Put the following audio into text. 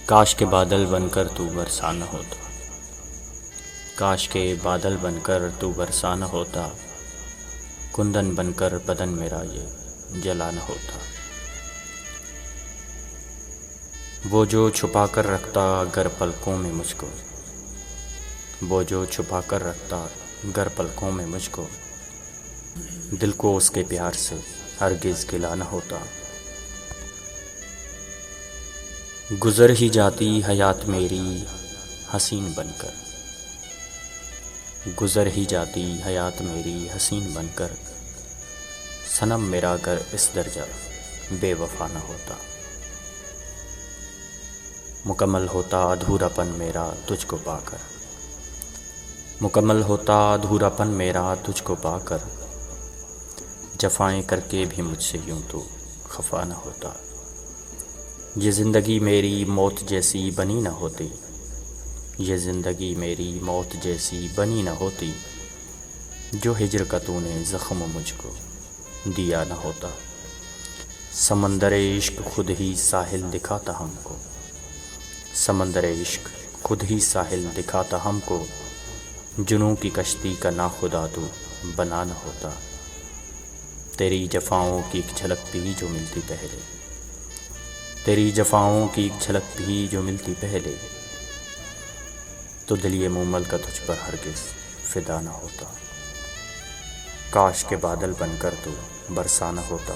کاش کے بادل بن کر تو برسا نہ ہوتا، کاش کے بادل بن کر تو برسا نہ ہوتا، کندن بن کر بدن میرا یہ جلا نہ ہوتا۔ وہ جو چھپا کر رکھتا گر پلکوں میں مجھ کو، وہ جو چھپا کر رکھتا گر پلکوں میں مجھ کو، دل کو اس کے پیار سے ہرگز گلا نہ ہوتا۔ گزر ہی جاتی حیات میری حسین بن کر، گزر ہی جاتی حیات میری حسین بن کر، صنم میرا گر اس درجہ بے وفا نہ ہوتا۔ مکمل ہوتا ادھورا پن میرا تجھ کو پا کر، مکمل ہوتا ادھورا پن میرا تجھ کو پا کر، جفائیں کر کے بھی مجھ سے یوں تو خفا نہ ہوتا۔ یہ زندگی میری موت جیسی بنی نہ ہوتی، یہ زندگی میری موت جیسی بنی نہ ہوتی، جو ہجر کا تو نے زخم مجھ کو دیا نہ ہوتا۔ سمندر عشق خود ہی ساحل دکھاتا ہم کو، سمندر عشق خود ہی ساحل دکھاتا ہم کو، جنوں کی کشتی کا ناخدا تو بنا نہ ہوتا۔ تیری جفاؤں کی ایک جھلک بھی جو ملتی پہلے، تیری جفاؤں کی ایک جھلک بھی جو ملتی پہلے، تو دل یہ مومل کا تجھ پر ہرگز فدا نہ ہوتا۔ کاش کے بادل بن کر تو برسا نہ ہوتا،